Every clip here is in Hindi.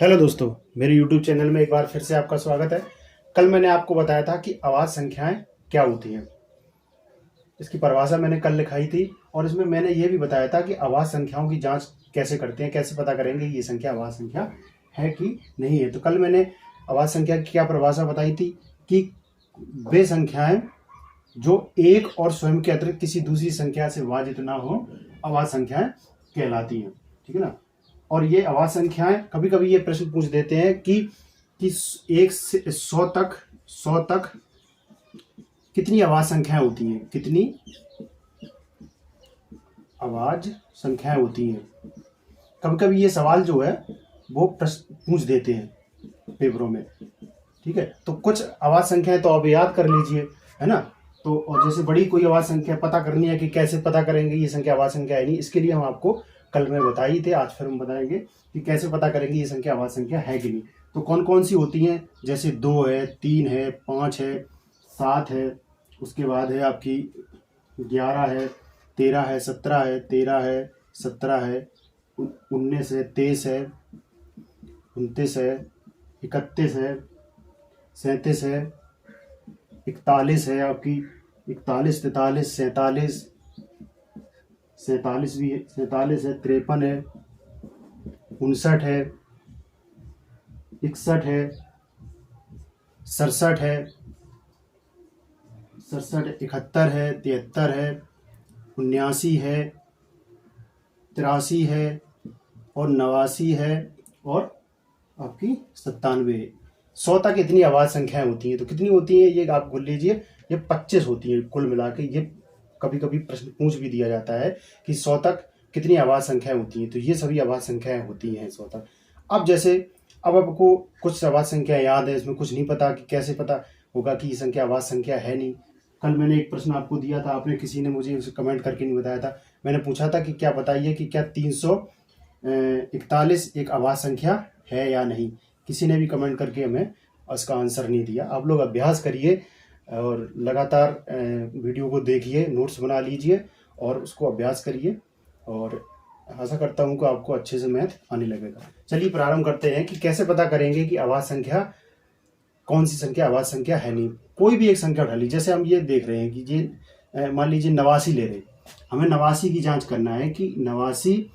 हेलो दोस्तों, मेरे YouTube चैनल में एक बार फिर से आपका स्वागत है। कल मैंने आपको बताया था कि आवाज़ संख्याएं क्या होती हैं। इसकी परिभाषा मैंने कल लिखाई थी और इसमें मैंने ये भी बताया था कि आवाज़ संख्याओं की जांच कैसे करते हैं, कैसे पता करेंगे ये संख्या आवाज़ संख्या है कि नहीं है। तो कल मैंने आवाज़ संख्या की क्या परिभाषा बताई थी कि वे संख्याएं जो एक और स्वयं के अतिरिक्त किसी दूसरी संख्या से विभाजित ना हो, आवाज़ संख्याएं कहलाती हैं। ठीक है ना। और ये आवाज़ संख्याएं कभी कभी ये प्रश्न पूछ देते हैं कि 1 से 100 तक कितनी आवाज़ संख्याएं होती हैं, कितनी आवाज़ संख्याएं होती हैं। कभी कभी ये सवाल जो है वो प्रश्न पूछ देते हैं पेपरों में। ठीक है, तो कुछ आवाज़ संख्याएं तो आप याद कर लीजिए, है ना। तो और जैसे बड़ी कोई आवाज़ संख्या पता करनी है कि कैसे पता करेंगे ये संख्या आवाज़ संख्या है नहीं, इसके लिए हम आपको कल में बताई थे। आज फिर हम बताएंगे कि कैसे पता करेंगे ये संख्या आवाज़ संख्या है कि नहीं। तो कौन कौन सी होती हैं, जैसे 2 है, 3 है, 5 है, 7 है, उसके बाद है आपकी 11 है, 13 है, 17 है, 13 है, 17 है, 19 है, 23 है, 29 है, 31 है, 37 है, 41 है आपकी, 41, 43, 47, 47 भी है, 47 है, 53 है, 59 है, 61 है, 67 है, 71 है, 73 है, 79 है, 83 है और 89 है और आपकी 97 है। 100 तक इतनी आवाज़ संख्याएं होती हैं। तो कितनी होती हैं ये आप बोल लीजिए, ये 25 होती हैं कुल मिला के। ये कभी कभी प्रश्न पूछ भी दिया जाता है कि 100 तक कितनी आवाज़ संख्याएं होती हैं। तो ये सभी आवाज़ संख्याएं होती हैं 100 तक। अब जैसे अब आपको कुछ आवाज़ संख्या याद है, इसमें कुछ नहीं पता कि कैसे पता होगा कि ये संख्या आवाज़ संख्या है नहीं। कल मैंने एक प्रश्न आपको दिया था, आपने किसी ने मुझे उसे कमेंट करके नहीं बताया था। मैंने पूछा था कि क्या बताइए कि क्या 341 एक आवाज़ संख्या है या नहीं। किसी ने भी कमेंट करके हमें उसका आंसर नहीं दिया। आप लोग अभ्यास करिए और लगातार वीडियो को देखिए, नोट्स बना लीजिए और उसको अभ्यास करिए और आशा करता हूँ कि आपको अच्छे से मैथ आने लगेगा। चलिए प्रारंभ करते हैं कि कैसे पता करेंगे कि आवाज़ संख्या कौन सी संख्या आवाज़ संख्या है नहीं। कोई भी एक संख्या उठा ली, जैसे हम ये देख रहे हैं कि ये मान लीजिए 89 ले रहे, हमें 89 की जांच करना है कि 89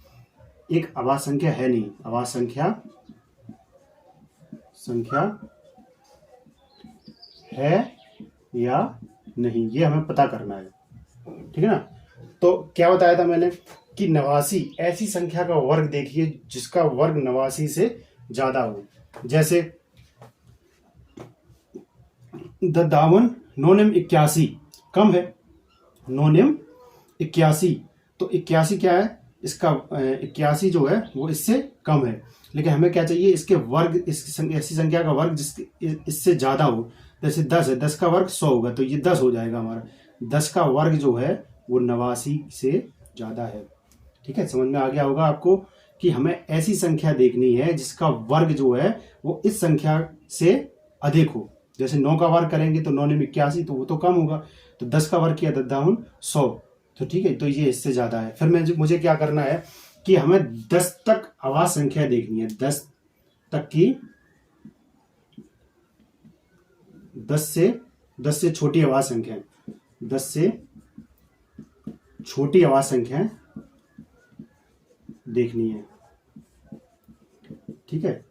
एक आवाज़ संख्या है नहीं, आवाज़ संख्या है या नहीं, ये हमें पता करना है। ठीक है ना। तो क्या बताया था मैंने कि 89 ऐसी संख्या का वर्ग देखिए जिसका वर्ग 89 से ज्यादा हो। जैसे 52 नौनिम 81 कम है, नौनिम 81। तो 81 क्या है, इसका 81 जो है वो इससे कम है। लेकिन हमें क्या चाहिए, इसके वर्ग, ऐसी संख्या का वर्ग जिसके इससे ज्यादा हो। जैसे 10 है, 10 का वर्ग 100 होगा तो ये 10 हो जाएगा हमारा। 10 का वर्ग जो है वो 89 से ज्यादा है। ठीक है, समझ में आ गया होगा आपको कि हमें ऐसी संख्या देखनी है जिसका वर्ग जो है वो इस संख्या से अधिक हो। जैसे 9 का वर्ग करेंगे तो 9 ने 81, तो वो तो कम होगा। तो 10 का वर्ग किया 100, तो ठीक है, तो ये इससे ज्यादा है। फिर मुझे क्या करना है कि हमें 10 तक आवाज़ संख्या देखनी है। 10 तक की, 10 से छोटी आवाज़ संख्या, 10 से छोटी आवाज़ संख्या देखनी है। ठीक है,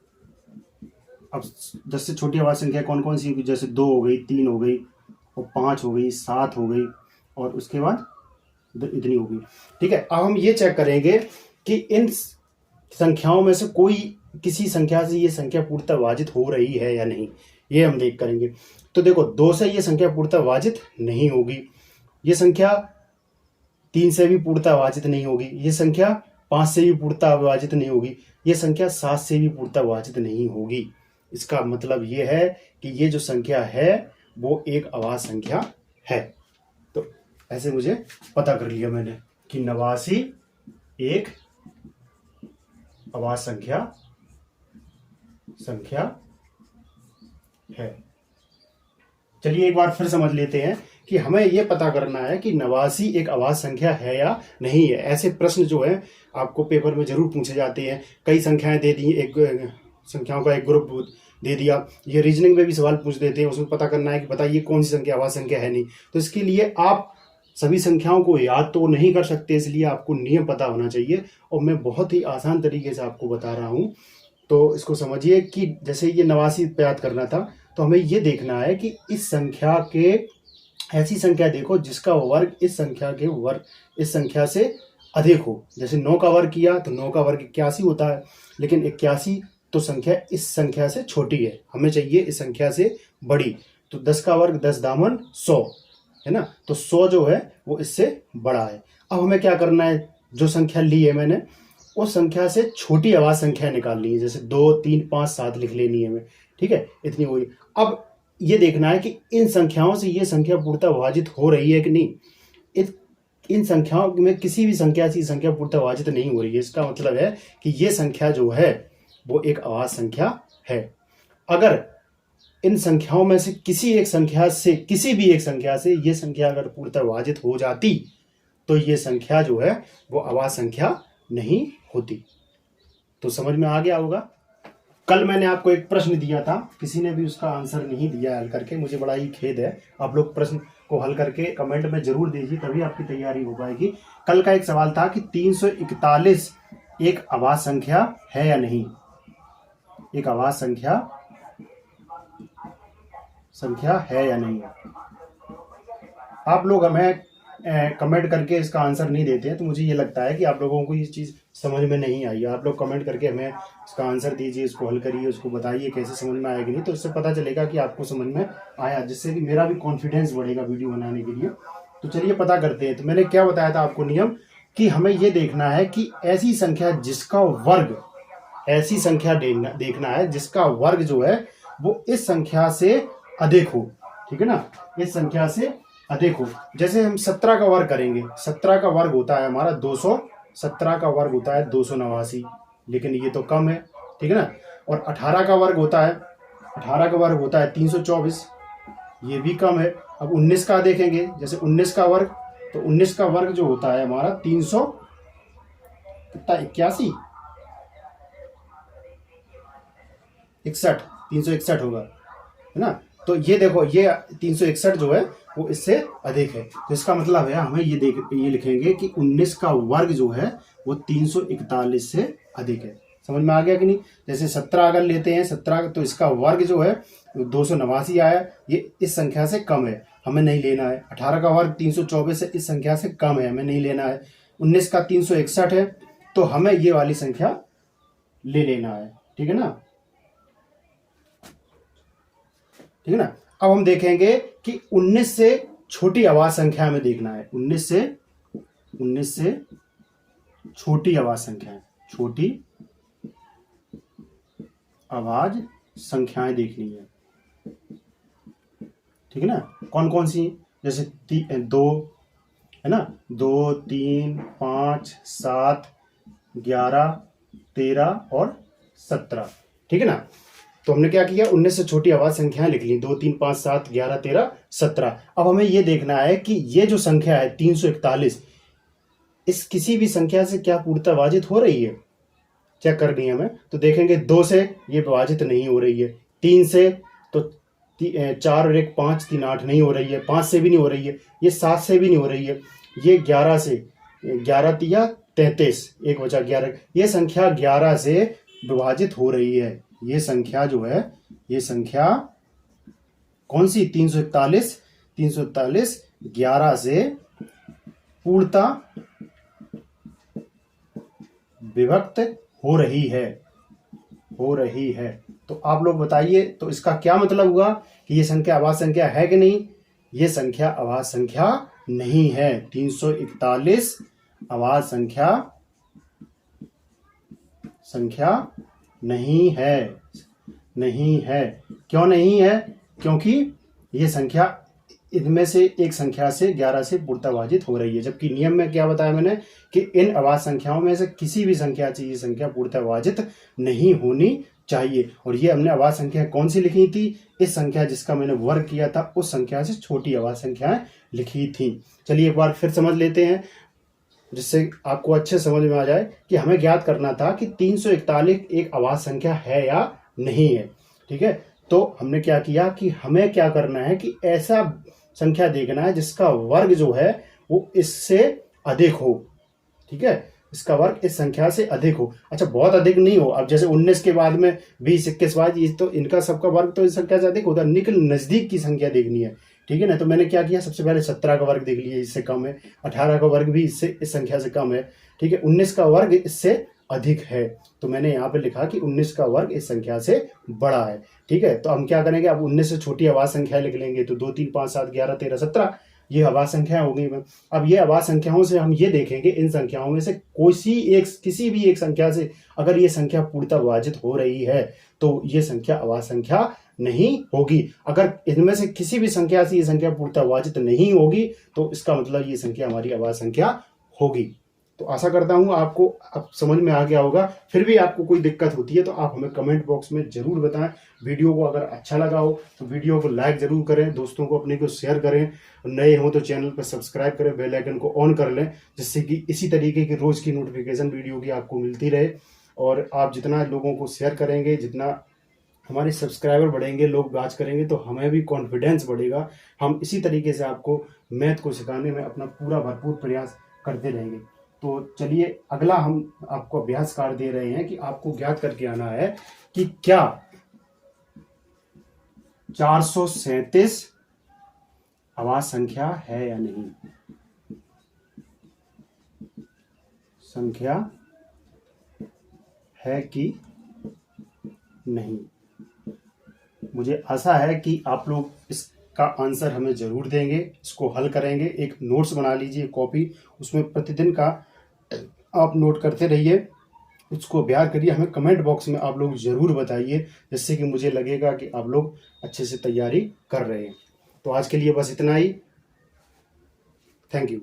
अब 10 से छोटी आवाज़ संख्या कौन कौन सी होगी, जैसे 2 हो गई, 3 हो गई और 5 हो गई, 7 हो गई और उसके बाद इतनी होगी। ठीक है, अब हम ये चेक करेंगे कि इन संख्याओं में से कोई किसी संख्या से ये संख्या पूर्णतः विभाजित हो रही है या नहीं, ये हम देख करेंगे। तो देखो 2 से ये संख्या पूर्णतः विभाजित नहीं होगी, ये संख्या 3 से भी पूर्णतः विभाजित नहीं होगी, ये संख्या 5 से भी पूर्णतः विभाजित नहीं होगी, ये संख्या 7 से भी पूर्णतः विभाजित नहीं होगी। इसका मतलब ये है कि ये जो संख्या है वो एक आवाज़ संख्या है। तो ऐसे मुझे पता कर लिया मैंने कि 89 एक आवाज़ संख्या है। चलिए एक बार फिर समझ लेते हैं कि हमें यह पता करना है कि 89 एक आवाज़ संख्या है या नहीं है। ऐसे प्रश्न जो है आपको पेपर में जरूर पूछे जाते हैं। कई संख्याएं दे दी, एक संख्याओं का एक ग्रुप दे दिया। ये रीजनिंग में भी सवाल पूछ देते हैं, उसमें पता करना है कि बताइए कौन सी संख्या आवाज संख्या है नहीं। तो इसके लिए आप सभी संख्याओं को याद तो नहीं कर सकते, इसलिए आपको नियम पता होना चाहिए। और मैं बहुत ही आसान तरीके से आपको बता रहा हूँ, तो इसको समझिए कि जैसे ये 89 पे याद करना था, तो हमें ये देखना है कि इस संख्या के ऐसी संख्या देखो जिसका वर्ग इस संख्या के वर्ग इस संख्या से अधिक हो। जैसे 9 का वर्ग किया तो 9 का वर्ग 81 होता है, लेकिन 81 तो संख्या इस संख्या से छोटी है, हमें चाहिए इस संख्या से बड़ी। तो 10 का वर्ग 10 दामन 100 है ना, तो 100 जो है वो इससे बड़ा है। अब हमें क्या करना है, जो संख्या ली है मैंने उस संख्या से छोटी आवाज संख्या निकालनी है। जैसे 2 3 5 7 लिख लेनी है हमें, ठीक है, इतनी हुई। अब ये देखना है कि इन संख्याओं से ये संख्या पूर्णतः विभाजित हो रही है कि नहीं। इन संख्याओं में किसी भी संख्या से संख्या पूर्णतः विभाजित नहीं हो रही है, इसका मतलब है कि ये संख्या जो है वो एक आवाज संख्या है। अगर इन संख्याओं में से किसी भी एक संख्या से ये संख्या अगर पूर्णतः विभाजित हो जाती तो ये संख्या जो है वो आवाज संख्या नहीं होती। तो समझ में आ गया होगा। कल मैंने आपको एक प्रश्न दिया था, किसी ने भी उसका आंसर नहीं दिया हल करके, मुझे बड़ा ही खेद है। आप लोग प्रश्न को हल करके कमेंट में जरूर दीजिए, तभी आपकी तैयारी हो पाएगी। कल का एक सवाल था कि 341 एक आवाज संख्या है या नहीं। एक आवाज संख्या है या नहीं। आप लोग हमें कमेंट करके इसका आंसर नहीं देते हैं, तो मुझे ये लगता है कि आप लोगों को ये चीज़ समझ में नहीं आई। आप लोग कमेंट करके हमें इसका आंसर दीजिए, इसको हल करिए, उसको बताइए कैसे समझ में आएगी नहीं, तो इससे पता चलेगा कि आपको समझ में आया, जिससे कि मेरा भी कॉन्फिडेंस बढ़ेगा वीडियो बनाने के लिए। तो चलिए पता करते हैं। तो मैंने क्या बताया था आपको नियम, कि हमें ये देखना है कि ऐसी संख्या जिसका वर्ग, ऐसी संख्या देखना है जिसका वर्ग जो है वो इस संख्या से अधिक हो, ठीक है ना, इस संख्या से अधिक हो। जैसे हम 17 का वर्ग करेंगे, 17 का वर्ग होता है हमारा 200, 17 का वर्ग होता है 289, लेकिन ये तो कम है, ठीक है ना। और 18 का वर्ग होता है, 18 का वर्ग होता है 324, ये भी कम है। अब 19 का देखेंगे, जैसे 19 का वर्ग, तो 19 का वर्ग जो होता है हमारा 381 361 होगा, है ना। तो ये देखो, ये 361 जो है वो इससे अधिक है। तो इसका मतलब है हमें ये लिखेंगे कि 19 का वर्ग जो है वो 341 से अधिक है। समझ में आ गया कि नहीं। जैसे 17 अगर लेते हैं, 17 तो इसका वर्ग जो है 289 आया, ये इस संख्या से कम है, हमें नहीं लेना है। 18 का वर्ग 324 है, इस संख्या से कम है, हमें नहीं लेना है। 19 का 361 है, तो हमें ये वाली संख्या ले लेना है, ठीक है ना, ठीक है ना। अब हम देखेंगे कि 19 से छोटी आवाज संख्या में देखना है। 19 से छोटी आवाज संख्या, छोटी आवाज संख्याएं देखनी है, ठीक है ना। कौन कौन सी, जैसे 2 है ना, 2 3 5 7 11 13 और 17, ठीक है ना। तो हमने क्या किया, 19 से छोटी आवाज संख्याएं लिख ली, 2 3 5 7 11 13 17। अब हमें ये देखना है कि ये जो संख्या है 341, इस किसी भी संख्या से क्या पूर्णतः विभाजित हो रही है, चेक करनी है हमें। तो देखेंगे 2 से ये विभाजित नहीं हो रही है, 3 से तो 4 और 1 5, 3 8 नहीं हो रही है, 5 से भी नहीं हो रही है, ये 7 से भी नहीं हो रही है, ये 11 से, 11 तिया 33, 1 बचा 11, ये संख्या 11 से विभाजित हो रही है। ये संख्या जो है, ये संख्या कौन सी, 341 11 से पूर्णतः विभक्त हो रही है। तो आप लोग बताइए, तो इसका क्या मतलब हुआ कि ये संख्या आवाज संख्या है कि नहीं। ये संख्या आवाज संख्या नहीं है। 341 आवाज संख्या नहीं है। क्यों नहीं है, क्योंकि ये संख्या इनमें से एक संख्या से 11 से पूर्णतः विभाजित हो रही है। जबकि नियम में क्या बताया मैंने कि इन आवाज संख्याओं में से किसी भी संख्या से ये संख्या पूर्णतः विभाजित नहीं होनी चाहिए। और ये हमने आवाज संख्या कौन सी लिखी थी, इस संख्या जिसका मैंने वर्ग किया था उस संख्या से छोटी आवाज संख्याएं लिखी थी। चलिए एक बार फिर समझ लेते हैं। जिससे आपको अच्छे समझ में आ जाए कि हमें ज्ञात करना था कि 341 एक अभाज्य संख्या है या नहीं है। ठीक है, तो हमने क्या किया कि हमें क्या करना है कि ऐसा संख्या देखना है जिसका वर्ग जो है वो इससे अधिक हो। ठीक है, इसका वर्ग इस संख्या से अधिक हो। अच्छा, बहुत अधिक नहीं हो। अब जैसे 19 के बाद में 20, 21 बाद, ये तो इनका सबका वर्ग तो इस संख्या से अधिक होता है, लेकिन नजदीक की संख्या देखनी है। ठीक है ना, तो मैंने क्या किया, सबसे पहले 17 का वर्ग देख लिया, इससे कम है। 18 का वर्ग भी इससे इस संख्या से कम है। ठीक है, 19 का वर्ग इससे अधिक है, तो मैंने यहाँ पे लिखा कि 19 का वर्ग इस संख्या से बड़ा है। ठीक है, तो हम क्या करेंगे, अब 19 से छोटी अभाज्य संख्या लिख लेंगे, तो 2, 3, 5, 7, 11, 13, 17 ये अभाज्य संख्या हो गई। अब ये अभाज्य संख्याओं से हम ये देखेंगे, इन संख्याओं में से किसी भी एक संख्या से अगर ये संख्या पूर्णतः विभाजित हो रही है तो ये संख्या अभाज्य संख्या नहीं होगी। अगर इनमें से किसी भी संख्या से ये संख्या पूर्णतः विभाजित नहीं होगी तो इसका मतलब ये संख्या हमारी अभाज्य संख्या होगी। तो आशा करता हूं आपको अब समझ में आ गया होगा। फिर भी आपको कोई दिक्कत होती है तो आप हमें कमेंट बॉक्स में जरूर बताएं। वीडियो को अगर अच्छा लगा हो तो वीडियो को लाइक जरूर करें, दोस्तों को अपने को शेयर करें, नए हो तो चैनल पर सब्सक्राइब करें, बेल आइकन को ऑन कर लें, जिससे कि इसी तरीके की रोज की नोटिफिकेशन वीडियो की आपको मिलती रहे। और आप जितना लोगों को शेयर करेंगे, जितना हमारे सब्सक्राइबर बढ़ेंगे, लोग वाच करेंगे, तो हमें भी कॉन्फिडेंस बढ़ेगा। हम इसी तरीके से आपको मैथ को सिखाने में अपना पूरा भरपूर प्रयास करते रहेंगे। तो चलिए, अगला हम आपको अभ्यास कार्य दे रहे हैं कि आपको ज्ञात करके आना है कि क्या 437 अभाज्य संख्या है या नहीं। संख्या है कि नहीं। मुझे आशा है कि आप लोग इसका आंसर हमें जरूर देंगे, इसको हल करेंगे। एक नोट्स बना लीजिए, कॉपी, उसमें प्रतिदिन का आप नोट करते रहिए, उसको अभ्यास करिए। हमें कमेंट बॉक्स में आप लोग जरूर बताइए, जिससे कि मुझे लगेगा कि आप लोग अच्छे से तैयारी कर रहे हैं। तो आज के लिए बस इतना ही। Thank you.